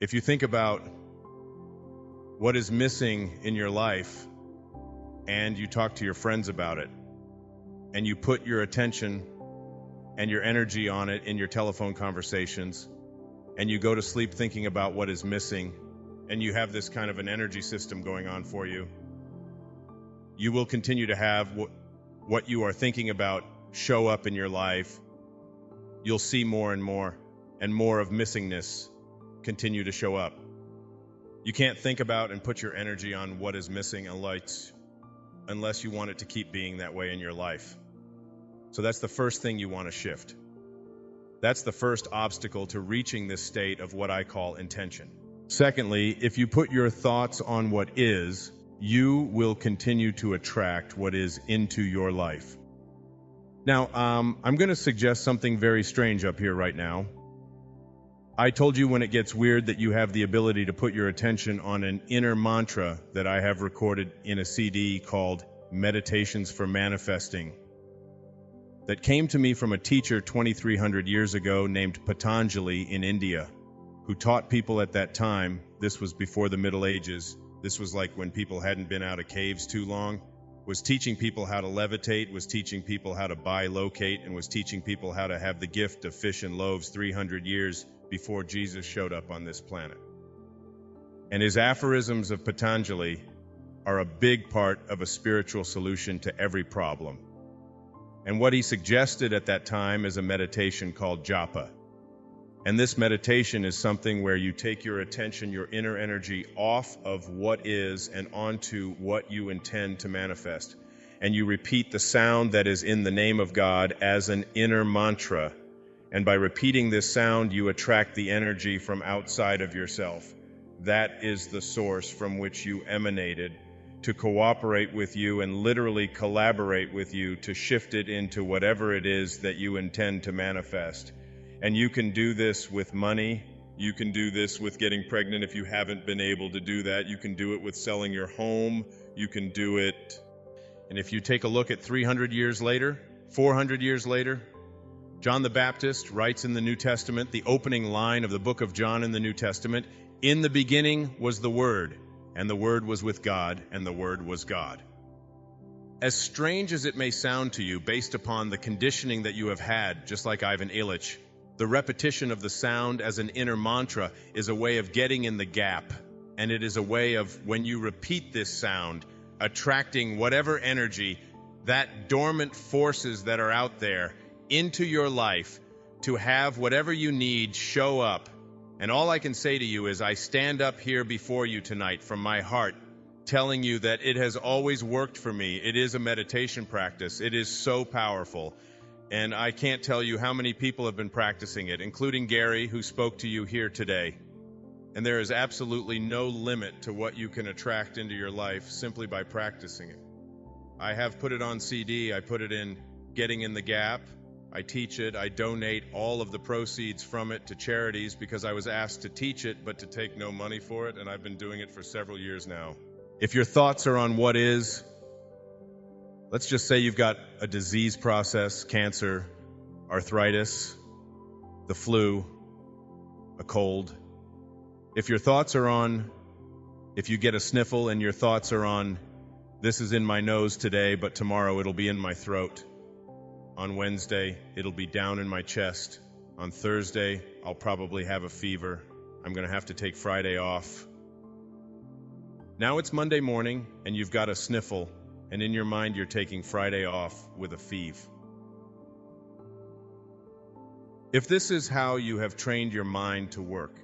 If you think about what is missing in your life and you talk to your friends about it and you put your attention and your energy on it in your telephone conversations and you go to sleep thinking about what is missing and you have this kind of an energy system going on for you, you will continue to have what you are thinking about show up in your life. You'll see more and more of missingness continue to show up. You can't think about and put your energy on what is missing unless you want it to keep being that way in your life. So that's the first thing you want to shift. That's the first obstacle to reaching this state of what I call intention. Secondly, if you put your thoughts on what is, you will continue to attract what is into your life. Now, I'm going to suggest something very strange up here right now. I told you when it gets weird that you have the ability to put your attention on an inner mantra that I have recorded in a CD called Meditations for Manifesting, that came to me from a teacher 2,300 years ago named Patanjali in India, who taught people at that time. This was before the Middle Ages. This was like when people hadn't been out of caves too long, was teaching people how to levitate, was teaching people how to bilocate, and was teaching people how to have the gift of fish and loaves 300 years before Jesus showed up on this planet. And his aphorisms of Patanjali are a big part of a spiritual solution to every problem. And what he suggested at that time is a meditation called japa. And this meditation is something where you take your attention, your inner energy off of what is and onto what you intend to manifest. And you repeat the sound that is in the name of God as an inner mantra. And by repeating this sound, you attract the energy from outside of yourself. That is the source from which you emanated, to cooperate with you and literally collaborate with you to shift it into whatever it is that you intend to manifest. And you can do this with money. You can do this with getting pregnant if you haven't been able to do that. You can do it with selling your home. You can do it. And if you take a look at 300 years later, 400 years later, John the Baptist writes in the New Testament, the opening line of the book of John in the New Testament, "In the beginning was the Word, and the Word was with God, and the Word was God." As strange as it may sound to you, based upon the conditioning that you have had, just like Ivan Illich, the repetition of the sound as an inner mantra is a way of getting in the gap, and it is a way of, when you repeat this sound, attracting whatever energy, that dormant forces that are out there, into your life to have whatever you need show up. And all I can say to you is I stand up here before you tonight from my heart, telling you that it has always worked for me. It is a meditation practice. It is so powerful. And I can't tell you how many people have been practicing it, including Gary, who spoke to you here today. And there is absolutely no limit to what you can attract into your life simply by practicing it. I have put it on CD. I put it in Getting in the Gap. I teach it. I donate all of the proceeds from it to charities because I was asked to teach it, but to take no money for it, and I've been doing it for several years now. If your thoughts are on what is, let's just say you've got a disease process, cancer, arthritis, the flu, a cold. If your thoughts are on, if you get a sniffle and your thoughts are on, this is in my nose today, but tomorrow it'll be in my throat. On Wednesday, it'll be down in my chest. On Thursday, I'll probably have a fever. I'm going to have to take Friday off. Now it's Monday morning, and you've got a sniffle, and in your mind you're taking Friday off with a fever. If this is how you have trained your mind to work,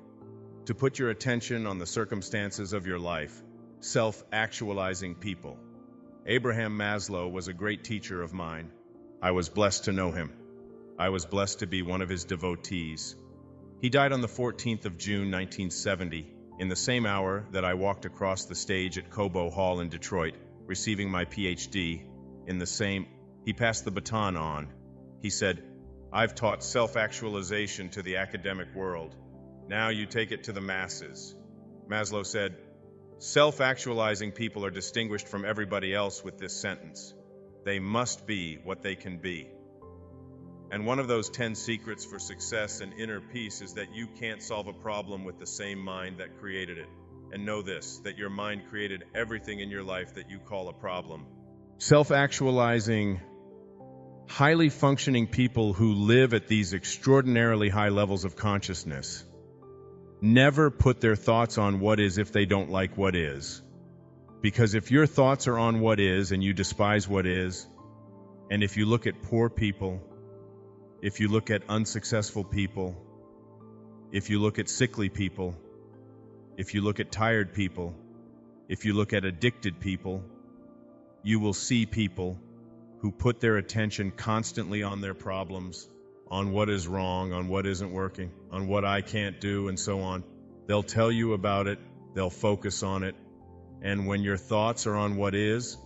to put your attention on the circumstances of your life, self-actualizing people. Abraham Maslow was a great teacher of mine. I was blessed to know him. I was blessed to be one of his devotees. He died on the 14th of June, 1970, in the same hour that I walked across the stage at Cobo Hall in Detroit, receiving my PhD. He passed the baton on. He said, "I've taught self-actualization to the academic world. Now you take it to the masses." Maslow said, "Self-actualizing people are distinguished from everybody else with this sentence. They must be what they can be." And one of those 10 secrets for success and inner peace is that you can't solve a problem with the same mind that created it. And know this, that your mind created everything in your life that you call a problem. Self-actualizing, highly functioning people who live at these extraordinarily high levels of consciousness never put their thoughts on what is if they don't like what is. Because if your thoughts are on what is and you despise what is, and if you look at poor people, if you look at unsuccessful people, if you look at sickly people, if you look at tired people, if you look at addicted people, you will see people who put their attention constantly on their problems, on what is wrong, on what isn't working, on what I can't do, and so on. They'll tell you about it, they'll focus on it, and when your thoughts are on what is,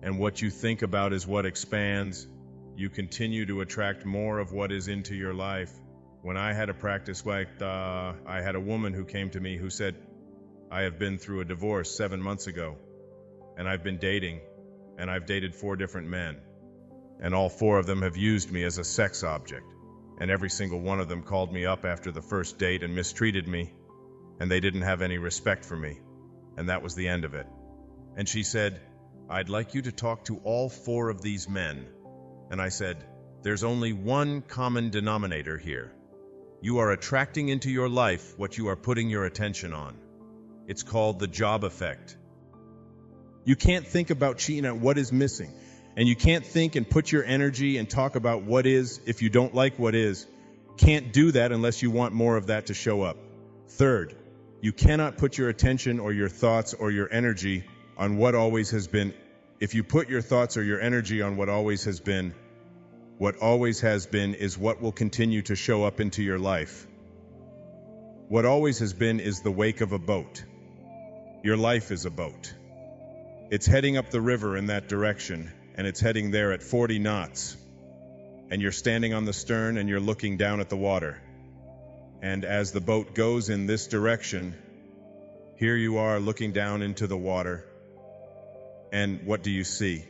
and what you think about is what expands, you continue to attract more of what is into your life. When I had a practice like I had a woman who came to me who said, I have been through a divorce 7 months ago, and I've been dating, and I've dated 4 different men, and all 4 of them have used me as a sex object, and every single one of them called me up after the first date and mistreated me, and they didn't have any respect for me, and that was the end of it. And she said, I'd like you to talk to all 4 of these men. And I said, there's only one common denominator here. You are attracting into your life what you are putting your attention on. It's called the job effect. You can't think about cheating at what is missing. And you can't think and put your energy and talk about what is if you don't like what is. Can't do that unless you want more of that to show up. Third, you cannot put your attention or your thoughts or your energy on what always has been. If you put your thoughts or your energy on what always has been is what will continue to show up into your life. What always has been is the wake of a boat. Your life is a boat. It's heading up the river in that direction, and it's heading there at 40 knots. And you're standing on the stern and you're looking down at the water. And as the boat goes in this direction, here you are looking down into the water. And what do you see?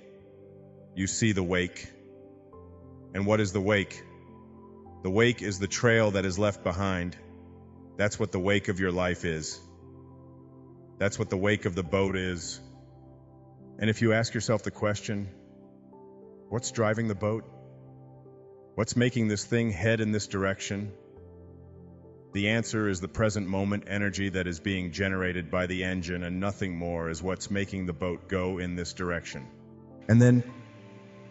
You see the wake. And what is the wake? The wake is the trail that is left behind. That's what the wake of your life is. That's what the wake of the boat is. And if you ask yourself the question, what's driving the boat? What's making this thing head in this direction? The answer is the present moment energy that is being generated by the engine, and nothing more is what's making the boat go in this direction. And then,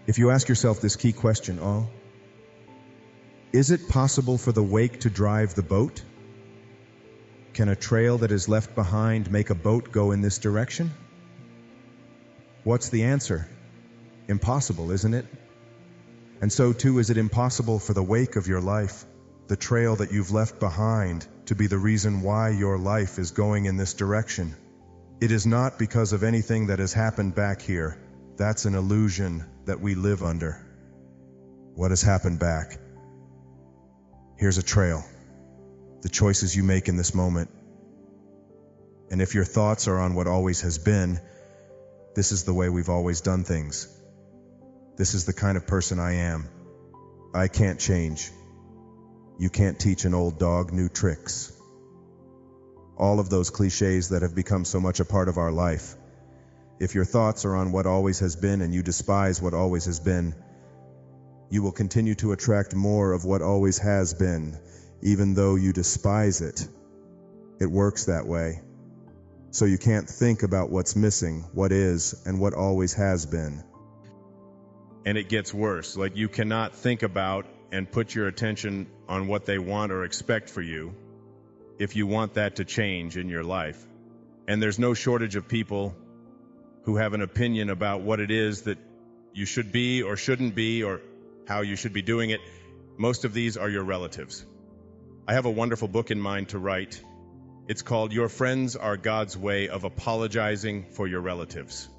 if you ask yourself this key question, is it possible for the wake to drive the boat? Can a trail that is left behind make a boat go in this direction? What's the answer? Impossible, isn't it? And so too is it impossible for the wake of your life, the trail that you've left behind, to be the reason why your life is going in this direction. It is not because of anything that has happened back here. That's an illusion that we live under. What has happened back? Here's a trail. The choices you make in this moment. And if your thoughts are on what always has been, this is the way we've always done things. This is the kind of person I am. I can't change. You can't teach an old dog new tricks. All of those cliches that have become so much a part of our life. If your thoughts are on what always has been and you despise what always has been, you will continue to attract more of what always has been, even though you despise it. It works that way. So you can't think about what's missing, what is, and what always has been. And it gets worse. Like, you cannot think about and put your attention on what they want or expect for you if you want that to change in your life. And there's no shortage of people who have an opinion about what it is that you should be or shouldn't be or how you should be doing it. Most of these are your relatives. I have a wonderful book in mind to write. It's called Your Friends Are God's Way of Apologizing for Your Relatives.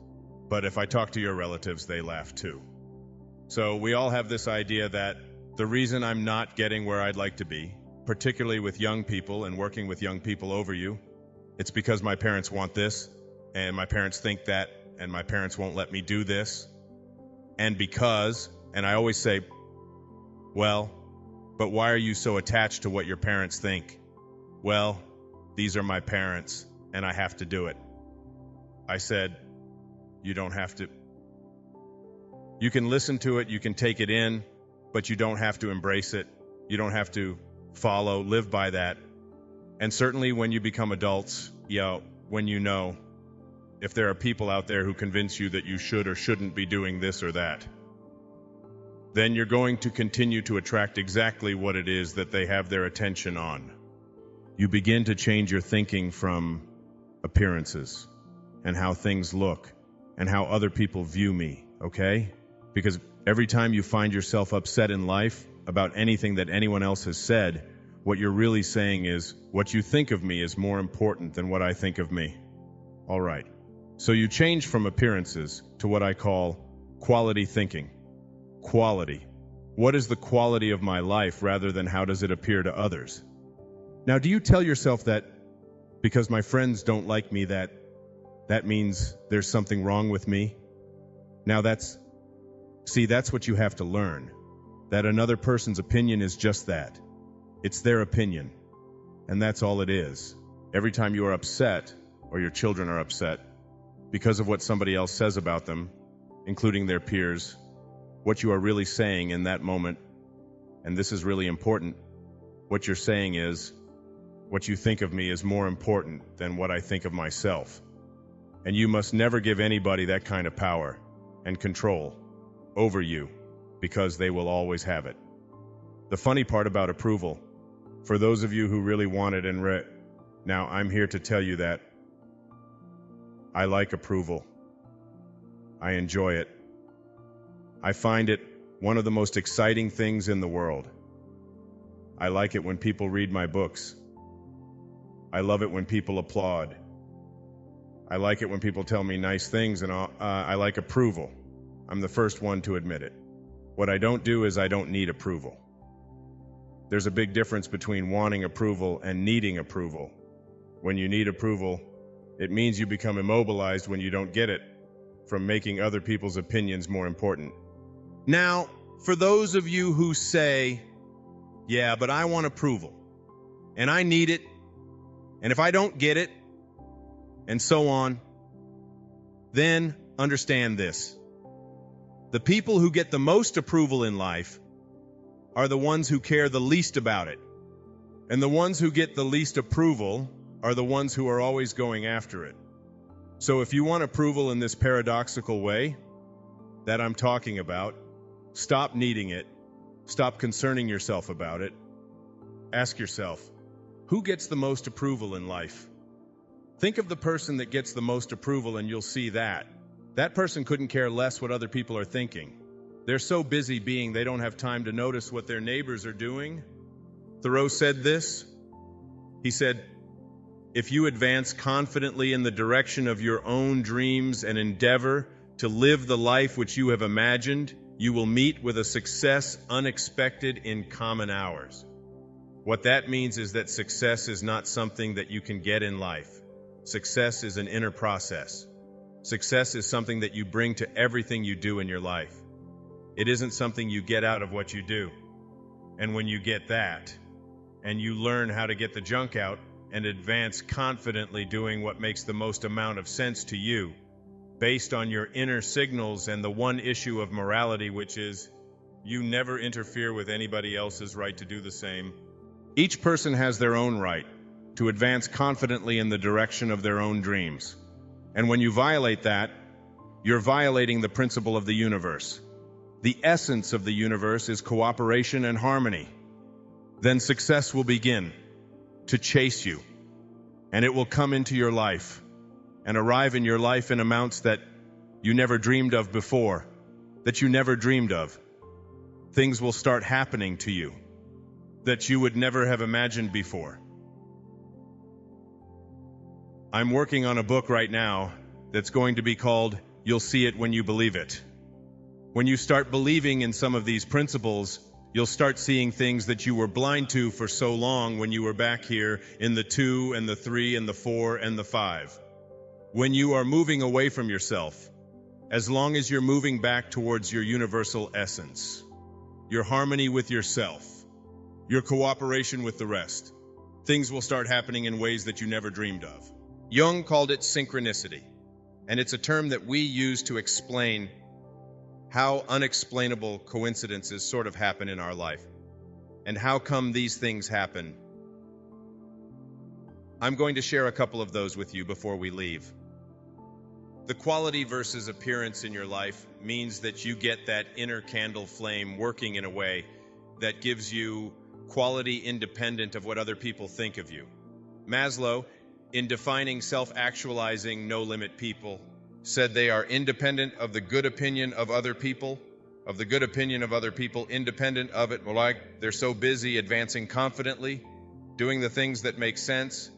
But if I talk to your relatives, they laugh too. So we all have this idea that the reason I'm not getting where I'd like to be, particularly with young people and working with young people over you, it's because my parents want this, and my parents think that, and my parents won't let me do this. And because, and I always say, Well, but why are you so attached to what your parents think? Well, these are my parents, and I have to do it. I said, you don't have to. You can listen to it, you can take it in, but you don't have to embrace it. You don't have to follow, live by that. And certainly when you become adults, when you know, if there are people out there who convince you that you should or shouldn't be doing this or that, then you're going to continue to attract exactly what it is that they have their attention on. You begin to change your thinking from appearances and how things look and how other people view me, okay? Because every time you find yourself upset in life about anything that anyone else has said, what you're really saying is, what you think of me is more important than what I think of me. All right. So you change from appearances to what I call quality thinking. Quality. What is the quality of my life rather than how does it appear to others? Now, do you tell yourself that because my friends don't like me that means there's something wrong with me? Now that's what you have to learn. That another person's opinion is just that. It's their opinion. And that's all it is. Every time you are upset, or your children are upset, because of what somebody else says about them, including their peers, what you are really saying in that moment, and this is really important, what you're saying is, what you think of me is more important than what I think of myself. And you must never give anybody that kind of power and control over you, because they will always have it. The funny part about approval, for those of you who really want it now I'm here to tell you that I like approval. I enjoy it. I find it one of the most exciting things in the world. I like it when people read my books. I love it when people applaud. I like it when people tell me nice things, and I like approval. I'm the first one to admit it. What I don't do is I don't need approval. There's a big difference between wanting approval and needing approval. When you need approval, it means you become immobilized when you don't get it from making other people's opinions more important. Now, for those of you who say, yeah, but I want approval, and I need it, and if I don't get it, and so on, then understand this. The people who get the most approval in life are the ones who care the least about it. And the ones who get the least approval are the ones who are always going after it. So if you want approval in this paradoxical way that I'm talking about, stop needing it. Stop concerning yourself about it. Ask yourself, who gets the most approval in life? Think of the person that gets the most approval and you'll see that. That person couldn't care less what other people are thinking. They're so busy being they don't have time to notice what their neighbors are doing. Thoreau said this. He said, if you advance confidently in the direction of your own dreams and endeavor to live the life which you have imagined, you will meet with a success unexpected in common hours. What that means is that success is not something that you can get in life. Success is an inner process. Success is something that you bring to everything you do in your life. It isn't something you get out of what you do. And when you get that, and you learn how to get the junk out and advance confidently doing what makes the most amount of sense to you, based on your inner signals and the one issue of morality, which is you never interfere with anybody else's right to do the same. Each person has their own right to advance confidently in the direction of their own dreams. And when you violate that, you're violating the principle of the universe. The essence of the universe is cooperation and harmony. Then success will begin to chase you, and it will come into your life and arrive in your life in amounts that you never dreamed of before, that you never dreamed of. Things will start happening to you that you would never have imagined before. I'm working on a book right now that's going to be called You'll See It When You Believe It. When you start believing in some of these principles, you'll start seeing things that you were blind to for so long when you were back here in the 2 and the 3 and the 4 and the 5. When you are moving away from yourself, as long as you're moving back towards your universal essence, your harmony with yourself, your cooperation with the rest. Things will start happening in ways that you never dreamed of. Jung called it synchronicity, and it's a term that we use to explain how unexplainable coincidences sort of happen in our life. And how come these things happen? I'm going to share a couple of those with you before we leave. The quality versus appearance in your life means that you get that inner candle flame working in a way that gives you quality independent of what other people think of you. Maslow, in defining self-actualizing no-limit people, said they are independent of the good opinion of other people, independent of it, like they're so busy advancing confidently, doing the things that make sense,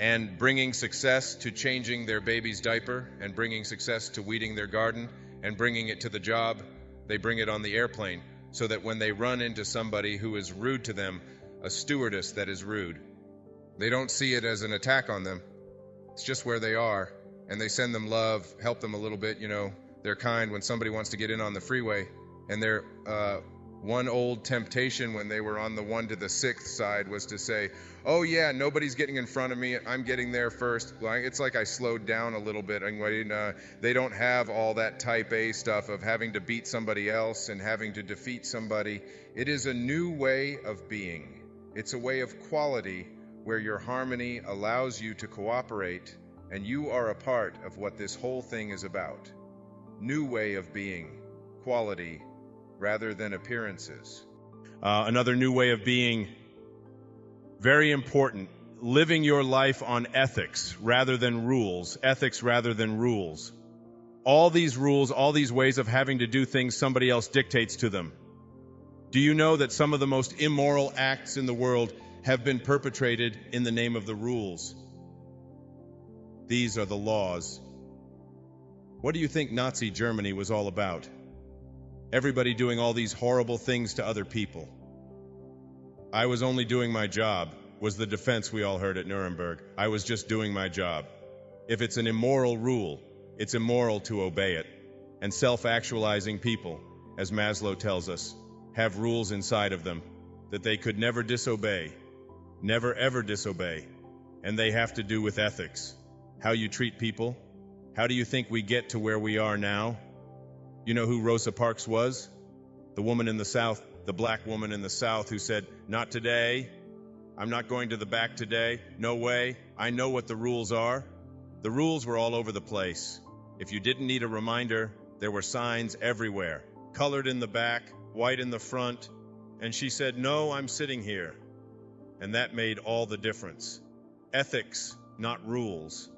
and bringing success to changing their baby's diaper, and bringing success to weeding their garden, and bringing it to the job. They bring it on the airplane, so that when they run into somebody who is rude to them, a stewardess that is rude, they don't see it as an attack on them. It's just where they are, and they send them love, help them a little bit, they're kind when somebody wants to get in on the freeway. And their one old temptation when they were on the 1 to the 6th side was to say, oh yeah, nobody's getting in front of me, I'm getting there first. It's like I slowed down a little bit. They don't have all that type A stuff of having to beat somebody else and having to defeat somebody. It is a new way of being. It's a way of quality where your harmony allows you to cooperate, and you are a part of what this whole thing is about. New way of being, quality, rather than appearances. Another new way of being, very important, living your life on ethics rather than rules. Ethics rather than rules. All these rules, all these ways of having to do things somebody else dictates to them. Do you know that some of the most immoral acts in the world have been perpetrated in the name of the rules? These are the laws. What do you think Nazi Germany was all about? Everybody doing all these horrible things to other people. I was only doing my job, was the defense we all heard at Nuremberg. I was just doing my job. If it's an immoral rule, it's immoral to obey it. And self-actualizing people, as Maslow tells us, have rules inside of them that they could never disobey, never ever disobey. And they have to do with ethics. How you treat people. How do you think we get to where we are now? You know who Rosa Parks was? The woman in the South, the black woman in the South who said, not today. I'm not going to the back today. No way. I know what the rules are. The rules were all over the place. If you didn't need a reminder, there were signs everywhere. Colored in the back, white in the front. And she said, no, I'm sitting here. And that made all the difference. Ethics, not rules.